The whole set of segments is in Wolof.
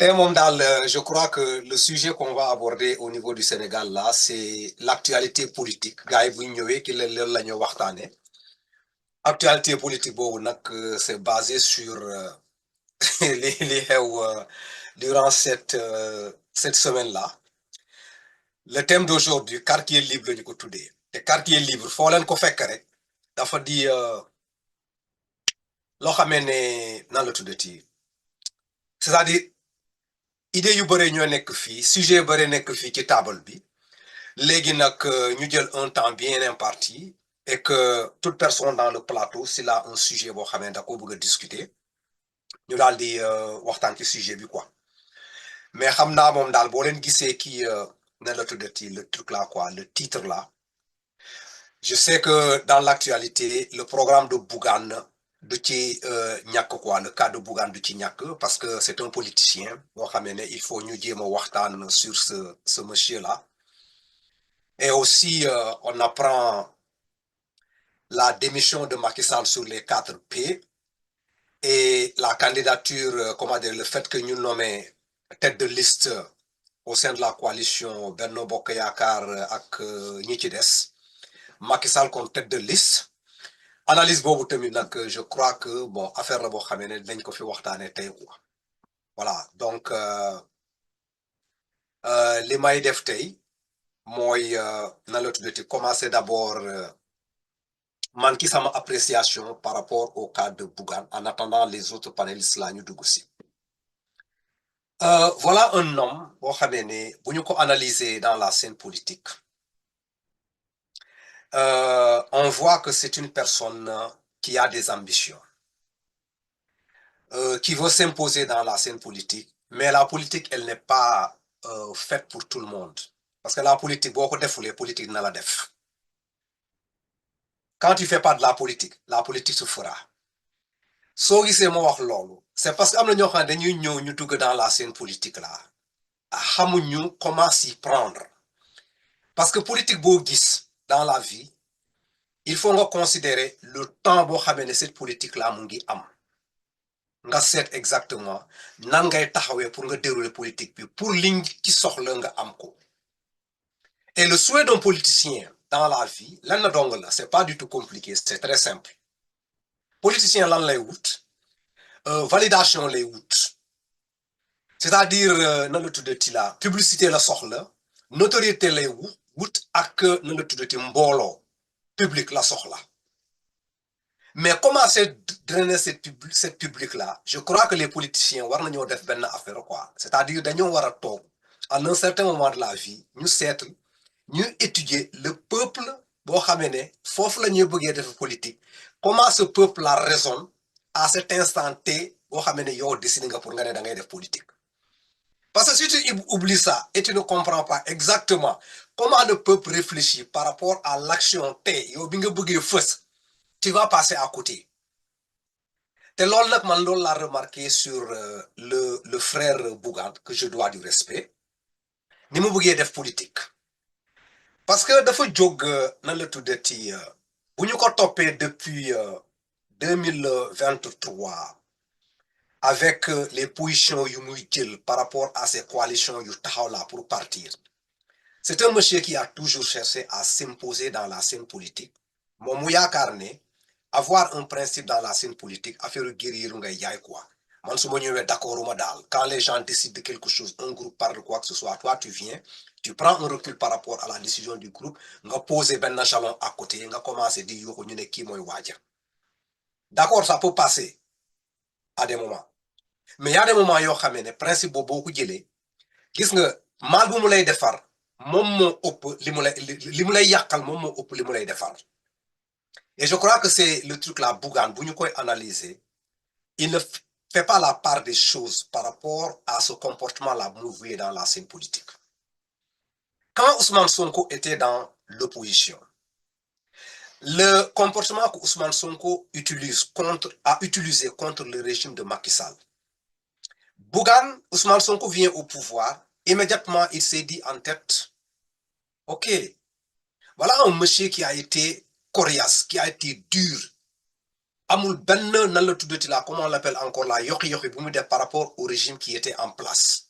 Et Mondal, je crois que le sujet qu'on va aborder au niveau du Sénégal, là, c'est l'actualité politique. Gars yi bu ñu ñëwee ki la ñu waxtaanee. Actualité politique boobu nag c'est basé sur li xew durant cette semaine-là. Le thème d'aujourd'hui quartier libre la ñu ko tuddee. te quartier libre foo leen ko fekk rek dafa di loo xamee ne nan la tuddati c'est-à-dire idée yu bëre ñoo nekk fii sujet yu bëre nekk fii ci table bi. Léegi nag ñu jël un temps bien imparti et que toute personne dans le plateau s'il a un sujet boo xam ne da ko bëgg a discuter ñu daal di waxtaan ci sujet bi quoi mais xam naa moom daal boo leen gisee kii nan la tuddati le truc là quoi le titre là je sais que dans l'actualité le programme de Bougane du ci ñàkk quoi le cas de Bougane du ci ñàkk parce que c'est un politicien boo xam ne il faut ñu jéem a waxtaan sur ce monsieur là. Et aussi, on apprend la démission de Macky Sall sur les 4 P et la candidature, comment dire, le fait que nous nommons tête de liste au sein de la coalition Benno Bokk Yaakaar ak ñi ci des Macky Sall comme tête de liste. Analyse boobu tamit nag je crois que bon affaire la boo xamee ne dañ ko fi waxtaanee tey quoi. Voilà donc li may def tey mooy na la tuddati commencer d'abord. Man ki sama appréciation par rapport au cas de Bougane en attendant les autres panélistes là ñu dugg si. Voilà un homme boo xamee ne bu ñu ko analyser dans la scène politique on voit que c'est une personne qui a des ambitions qui veut s'imposer dans la scène politique mais la politique elle n'est pas faite pour tout le monde parce que la politique boo ko defulee politique na la def. Quand tu fais pas de la politique se fera. soo gisee ma wax loolu c'est parce que am na ñoo xam ne dañuy ñëw ñu dugg dans la scène politique là xamuñu comment s'y prendre parce que politique boo gis dans la vie il faut nga considérer le temps boo xamee ne cette politique là mu ngi am nga seet exactement nan ngay taxawee pour nga dérouler politique bi pour liñ ci soxla nga am ko et le souhait d'un politicien dans la vie lan na dong la c'est pas du tout compliqué c'est très simple politicien lan lay wut validation lay wut c'est-à-dire nan la tuddati la publicité la soxla notoriété lay wut ak nan la tuddati mbooloo public la soxla mais comment drainer cette public là je crois que les politiciens war nañoo def benn affaire quoi c'est-à-dire dañoo war a toog à un certain moment de la vie ñu seet ñu étudier le peuple boo xamee ne foofu la ñuy bëggee def politique comment ce peuple là raisonne à cet instant T boo xamee ne yow décidé nga pour nga ne da ngay def politique. Parce que si tu oublies ça et tu ne comprends pas exactement comment le peuple réfléchit par rapport à l'action T yow bi nga bëggee fës tu vas passer à côté. te loolu nag man loolu laa remarqué sur le frère Bougane que je dois du respect ni mu bëggee def politique. parce que dafa jóg nan la tuddati bu ñu ko toppee depuis 2023 avec les positions yu muy jël par rapport à ces coalitions yu taxaw là pour partir c'est un monsieur qui a toujours cherché à s'imposer dans la scène politique moom mu yaakaar ne avoir un principe dans la scène politique affaire guerrier ngay jaay quoi man su ma ñëwee d'accord uma daal quand les gens décident de quelque chose un groupe parle quoi que ce soit toi tu viens tu prends un recul par rapport à la décision du groupe nga poser benn jalon à côté nga commencer di yuuxu ñu ne kii mooy waaja d'accord ça peut passer à des moments mais y a des moments yoo xamee ne principe boobu boo ko jëlee gis nga mal bu mu lay defar moom moo ëpp li mu lay yàqal moom moo ëpp li mu lay defar et je crois que c'est le truc là Bougane bu ñu koy analyser il ne fait pas la part des choses par rapport à ce comportement là bu mu voué dans la scène politique. Quand Ousmane Sonko était dans l'opposition le comportement que Ousmane Sonko a utilisé contre le régime de Macky Sall. Bougane, Ousmane Sonko vient au pouvoir, immédiatement il s'est dit en tête, ok, voilà un monsieur qui a été coriace, qui a été dur, amul benn nan la tuddati la comment on l'appelle encore la yoxi-yoxi bu mu def par rapport au régime qui était en place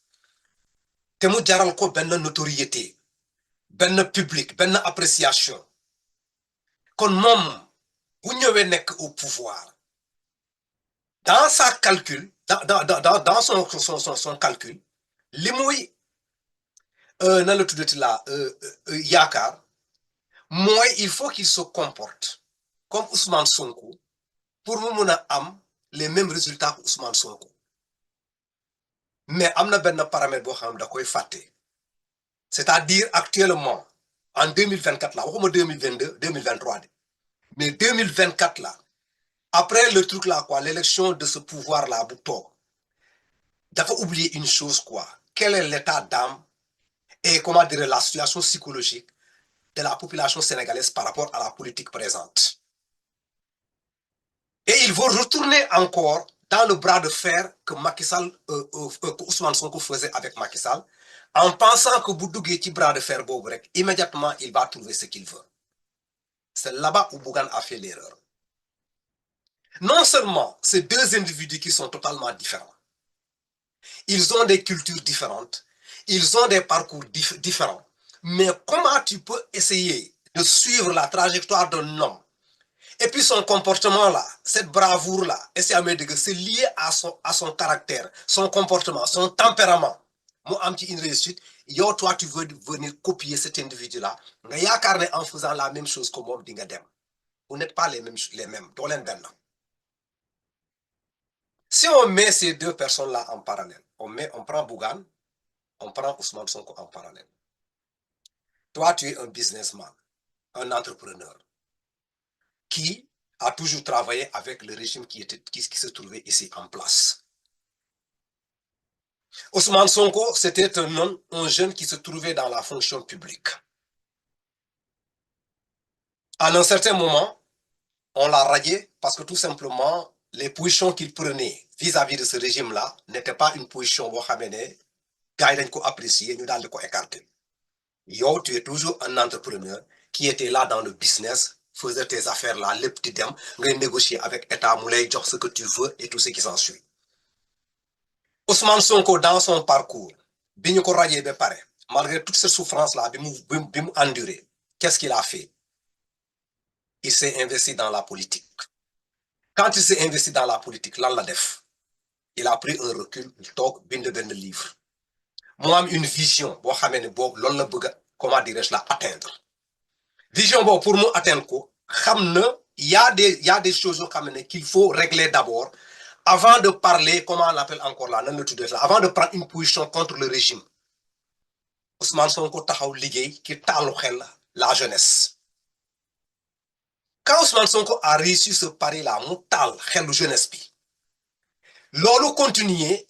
te mu jaral ko benn notoriété benn public benn appréciation kon moom bu ñëwee nekk au pouvoir dans sa calcul dans son calcul li muy nan la tuddati la yaakaar mooy il faut qu'il se comporte comme Ousmane Sonko pour mu mun a am les mêmes résultats que Ousmane Sonko mais am na benn paramètre boo xam ne da koy fàtte c'est-à-dire actuellement en 2024 là waxuma 2022 2023 mais 2024 là après le truc là quoi l'élection de ce pouvoir là bu toog dafa oublier une chose quoi quel est l'état d'âme et comment dire la situation psychologique de la population sénégalaise par rapport à la politique présente. Et ils vont retourner encore dans le bras de fer que Macky Sall, que Ousmane Sonko faisait avec Macky Sall, en pensant que bu duggee ci bras de fer boobu rek immédiatement il va trouver ce qu'il veut. C'est là-bas où Bougane a fait l'erreur. Non seulement ces deux individus qui sont totalement différents, ils ont des cultures différentes, ils ont des parcours différents, mais comment tu peux essayer de suivre la trajectoire d'un homme et puis son comportement là, cette bravoure là, c'est lié à son caractère, son comportement, son tempérament. Moi, am ci une réussite, yo toi tu veux venir copier cet individu là, nga yaakaar ne en faisant la même chose que moom di nga dem. Vous n'êtes pas les mêmes, doo leen benn. Si on met ces deux personnes là en parallèle, on prend Bougane, on prend Ousmane Sonko en parallèle. Toi tu es un businessman, un entrepreneur qui a toujours travaillé avec le régime qui se trouvait ici en place. Ousmane Sonko, c'était un jeune qui se trouvait dans la fonction publique. À un certain moment, on l'a radié parce que tout simplement, les positions qu'il prenait vis-à-vis de ce régime-là n'étaient pas une position boo xamee ne gars yi dañ ko apprécier ñu daal di ko écarter. Yow, tu es toujours un entrepreneur qui était là dans le business, faisait tes affaires là, lépp di dem ngay négocier avec état mu lay jox ce que tu veux et tout ce qui s'ensuit. Ousmane Sonko dans son parcours bi ñu ko radié ba pare malgré toute cette souffrance là bi mu enduré qu'est-ce qu'il a fait? Il s'est investi dans la politique. Quand il s'est investi dans la politique lan la def? Il a pris un recul toog bind benn livre mu am une vision boo xamee ne boobu loolu la bëgg a comment dirais-je la atteindre vision boobu pour mu atteindre ko xam na y a des choses yoo xam ne qu'il faut régler d'abord avant de parler comment on l'appelle encore là nan la tuddee là avant de prendre une position contre le régime. Ousmane Sonko taxaw liggéey ki taalu xel la jeunesse. Quand Ousmane Sonko a réussi ce pari là mu taal xelu jeunesse bi loolu continuer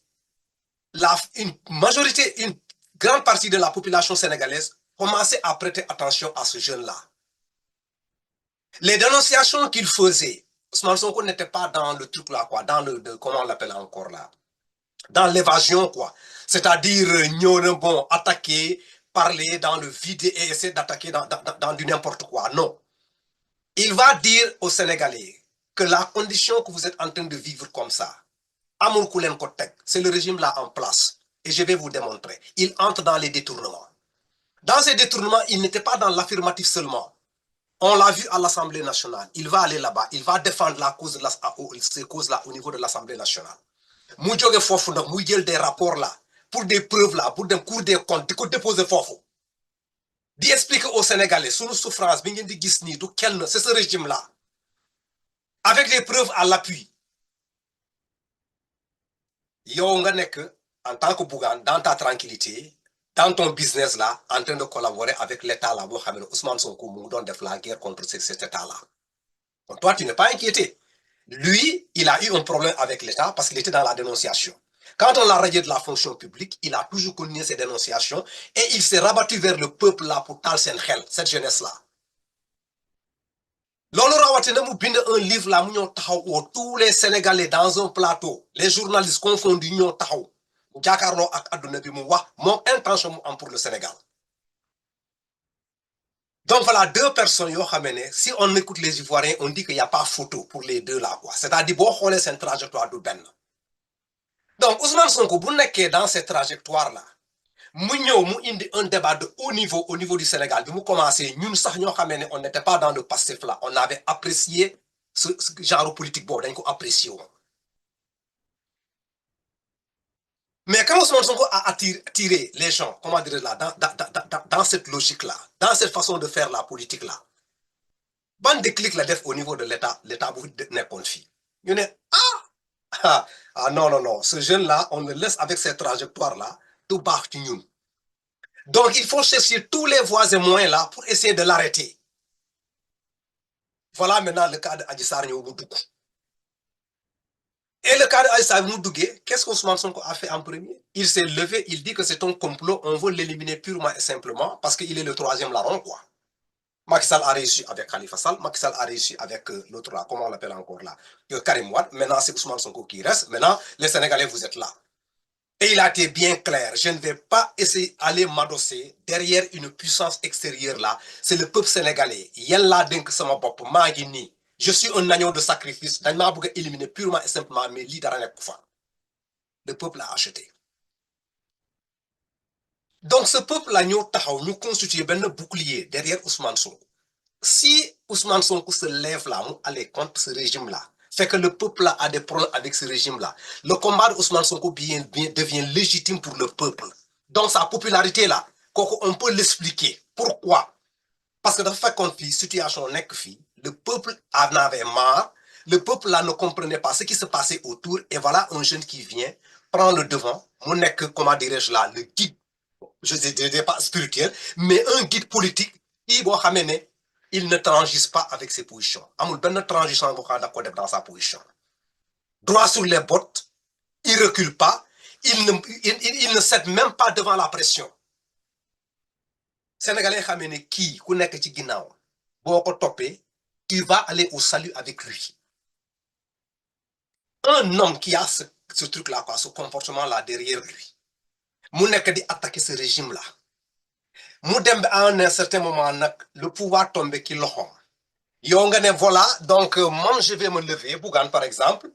une grande partie de la population sénégalaise commençait à prêter attention à ce jeune-là. Les dénonciations qu'il faisait, Ousmane Sonko n'était pas dans le truc là, quoi, dans comment on l'appelle encore là, dans l'évasion, quoi. C'est-à-dire, bon, attaquer, parler dans le vide et essayer d'attaquer dans du n'importe quoi. Non. Il va dire aux Sénégalais que la condition que vous êtes en train de vivre comme ça, c'est le régime là en place. Et je vais vous démontrer. Il entre dans les détournements. Dans ces détournements, il n'était pas dans l'affirmatif seulement. On l'a vu à l'Assemblée nationale. Il va aller là-bas. Il va défendre ces causes-là au niveau de l'Assemblée nationale. Mu jóge foofu nag muy jël des rapports là pour des preuves là pour dem Cour des comptes di ko déposer foofu di expliquer aux Sénégalais sunu souffrance bi ngeen di gis nii du kenn c'est ce régime-là avec les preuves à l'appui. Yow nga nekk en tant que Bougane dans ta tranquillité dans ton business là en train de collaborer avec l'état là boo xam ne Ousmane Sonko mu ngi doon def la guerre contre cet état là. Donc toi tu n'es pas inquiété. Lui, il a eu un problème avec l'état parce qu'il était dans la dénonciation. Quand on l'a radié de la fonction publique, il a toujours connu ces dénonciations et il s'est rabattu vers le peuple là pour taal seen xel cette jeunesse là. Loolu rawatina mu bind un livre là mu ñëw taxaw tous les Sénégalais dans un plateau les journalistes confondus ñëw taxaw mu jàkkaarloo ak adduna bi mu wax moom intention mu am pour le Sénégal. Donc voilà, deux personnes, si on écoute les Ivoiriens, on dit qu'il n'y a pas photo pour les deux là, quoi. C'est-à-dire, bon, c'est une trajectoire de ben. Donc, Ousmane Sonko, vous n'êtes dans cette trajectoire-là. Nous indi un débat de haut niveau au niveau du Sénégal. Nous commencé, nous on n'était pas dans le passif là. On avait apprécié ce genre politique, bon, on a apprécié. Mais quand Ousmane Sonko a attiré les gens, comment dire là, dans cette logique-là, dans cette façon de faire la politique-là, ban déclic la def au niveau de l'État vous n'est confie. Non, non, non, ce jeune-là, on le laisse avec cette trajectoire-là, tout bas nous. Donc, il faut chercher tous les voies et moyens là pour essayer de l'arrêter. Voilà maintenant le cas d'Adjissar Nyoboudoukou. Et le cas d'Adjissar Nyoboudouké, qu'est-ce qu'Ousmane Sonko a fait en premier? Il s'est levé, il dit que c'est un complot, on veut l'éliminer purement et simplement parce qu'il est le troisième larron, quoi. Macky Sall a réussi avec Khalifa Sall, Macky Sall a réussi avec l'autre là, comment on l'appelle encore là, Karim Wade. Maintenant, c'est Ousmane Sonko qui reste. Maintenant, les Sénégalais, vous êtes là. Et il a été bien clair, je ne vais pas essayer d'aller m'adosser derrière une puissance extérieure là. C'est le peuple sénégalais. Je suis un agneau de sacrifice. Je vais éliminer purement et simplement mes leaders. Le peuple a acheté. Donc ce peuple-là, nous constitue un bouclier derrière Ousmane Sonko. Si Ousmane Sonko se lève là, aller contre ce régime-là, fait que le peuple là a des problèmes avec ce régime-là, le combat d'Ousmane Sonko devient légitime pour le peuple. Donc sa popularité là, on peut l'expliquer. Pourquoi? Parce que dans la situation le peuple en avait marre, le peuple là ne comprenait pas ce qui se passait autour, et voilà un jeune qui vient, prend le devant, mon comment dirais-je là, le guide, je ne dirais pas spirituel, mais un guide politique qui va ramener. Il ne transige pas avec ses positions. Amul ben transition dans sa position. Droit sur les bottes, il ne recule pas, il ne cède même pas devant la pression. Sénégalais xamé qui ku nek ci ginnaw boko topé, tu vas aller au salut avec lui. Un homme qui a ce truc là, ce comportement là derrière lui, mu nek di attaquer ce régime là. Mu dem à un certain moment le pouvoir tombe qui loxom. Voilà, donc moi je vais me lever, Bougane par exemple.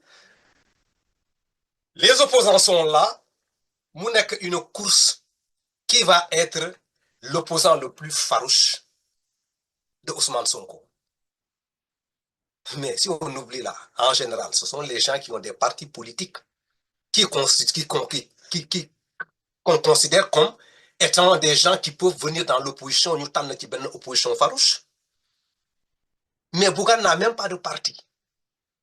Les opposants sont là, Mounek une course qui va être l'opposant le plus farouche de Ousmane Sonko. Mais si on oublie là, en général, ce sont les gens qui ont des partis politiques qu'on considère comme étant des gens qui peuvent venir dans l'opposition, nous avons une opposition farouche. Mais Bougane n'a même pas de parti.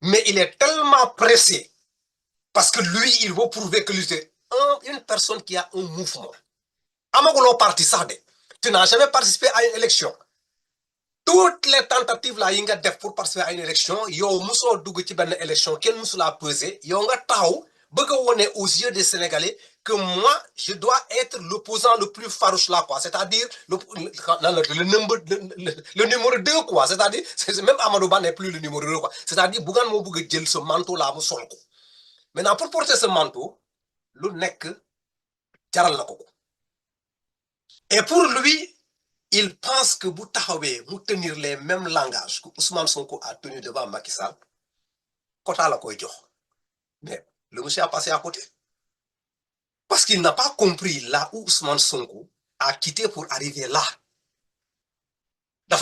Mais il est tellement pressé parce que lui, il veut prouver que lui, c'est une personne qui a un mouvement. Amagolo parti ça, tu n'as jamais participé à une élection. Toutes les tentatives là, il y a pour participer à une élection, yo muso dugg ci ben élection, quel muso la peser, yo nga taw, bëgg woné aux yeux des Sénégalais que moi, je dois être l'opposant le plus farouche là, quoi. C'est-à-dire le numéro 2, quoi. C'est-à-dire, même Amadou Ba n'est plus le numéro 2, quoi. C'est-à-dire, Bougane mo bëgg jël ce manteau là, mu sol ko. Maintenant, pour porter ce manteau, lu nek jaral la ko. Et pour lui, il pense que Boutahawe vous tenir les mêmes langages que Ousmane Sonko a tenu devant Macky Sall. Mais le monsieur a passé à côté. Parce qu'il n'a pas compris là où Ousmane Sonko a quitté pour arriver là. Ce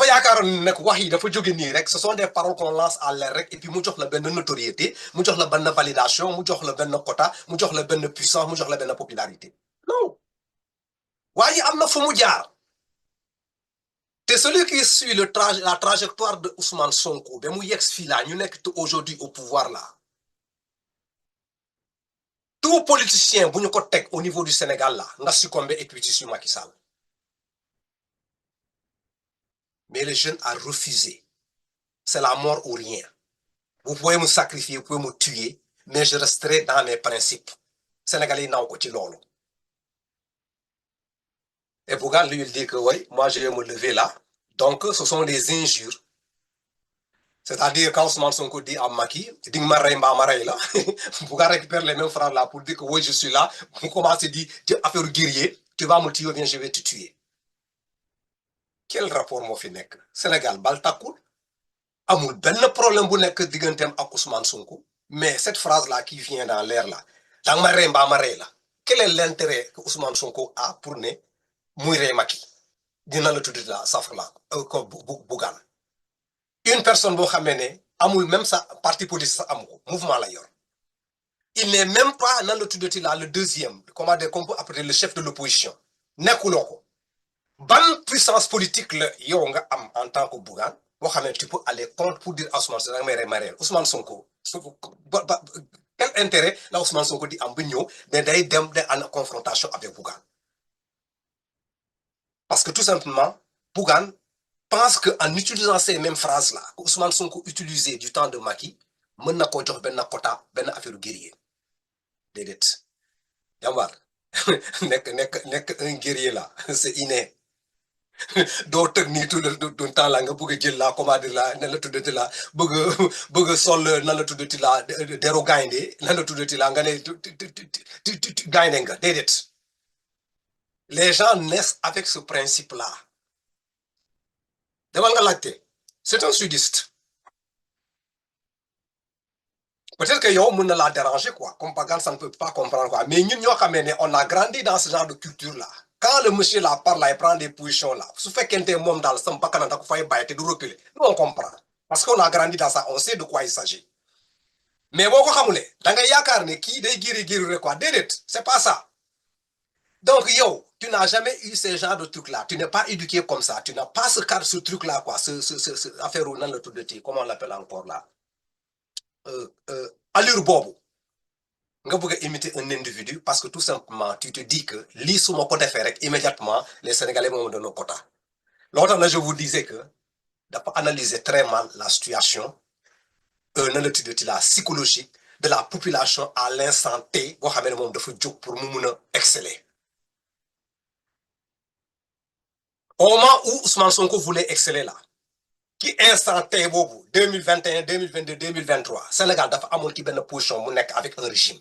sont des paroles qu'on lance à l'air et puis nous avons la notoriété, nous avons la validation, nous avons la quota, nous avons la puissance, nous avons la popularité. Non. Voyez, amna fumu jaar. C'est celui qui suit la trajectoire de Ousmane Sonko, ben nous aujourd'hui au pouvoir là. Tout politicien au niveau du Sénégal là, n'a succombé et puis sur Macky Sall. Mais le jeune a refusé. C'est la mort ou rien. Vous pouvez me sacrifier, vous pouvez me tuer, mais je resterai dans mes principes. Sénégalais n'ont pas de l'eau. Et Bougane lui il dit que oui, moi je vais me lever là. Donc ce sont des injures. C'est-à-dire quand Ousmane Sonko dit à Macky, dit là, Bougane récupère les mêmes phrases là pour dire que oui je suis là. Vous commencez à dire affaire guerrier, tu vas me tuer, bien je vais te tuer. quel rapport moo fi nekk Sénégal bal tàkkul amul benn problème bu nekk digganteem ak Ousmane Sonko mais cette phrase là qui vient dans l'air là danga ma rey mbaa ma rey la quel est l'intérêt que Ousmane Sonko a pour ne muy rey Macky dina la tuddi la safrla ko Bougane une personne boo xamee ne amul même sa parti politique sax amu ko mouvement la yor il n'est même pas nan la tuddati la le deuxième comment dire qu'on peut appeler le chef de l'opposition nekkuloo ko ban puissance politique la yow nga am en tant que Bougane boo xam ne tu peux aller contre pour dire à Ousmane Sonko may rey ma rey Ousmane Sonko quel intérêt la Ousmane Sonko di am ba ñëw mais day dem de en confrontation avec Bougane parce que tout simplement Bougane pense que en utilisant ces mêmes phrases là que Ousmane Sonko utilisé du temps de Macky mën na koo jox benn quota benn affaire guerrier déedéet jàmbaar nekk un guerrier là c'est inné doo tëg nii tout le temps la nga bëgg a jël la comment dire la nan la tuddati la bëgg a sol nan la tuddati la deru gaynde nan la tuddati la nga ne gaynde nga déedéet les gens naissent avec ce principe là demal nga laajte c'est un sudiste peut-être que yow mën na la déranger quoi comme Bougane ça ne peut pas comprendre quoi mais ñun ñoo xamee ne on a grandi dans ce genre de culture là quand le monsieur là parle là il prend des positions là su fekkente moom daal sam bakkanam da ko fay bàyyi te du reculer nous on comprend parce qu'on a grandi dans ça on sait de quoi il s'agit mais boo ko xamulee da nga yaakaar ne kii day géri rek quoi déedéet c'est pas ça donc yow tu n'as jamais eu ce genre de truc là tu n'es pas éduqué comme ça tu n'as pas ce truc là quoi ce affaire wu nan la tuddati comment on l'appelle encore là allure boobu nga bëgg a imiter un individu parce que tout simplement tu te dis que lii su ma ko defee rek immédiatement les Sénégalais moom doon quota loo tax na je vous disais que dafa analyser très mal la situation nan la tuddati la psychologique de la population à l'instant T boo xamee ne moom dafa jóg pour mu mun a exceller au moment où Ousmane Sonko voulait exceller là ki instant T boobu 2021 2022 2023 Sénégal dafa amoon ki benn position mu nekk avec un régime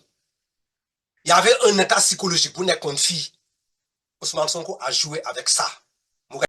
il y avait un état psychologique bu nekkoon fii Ousmane Sonko a joué avec ça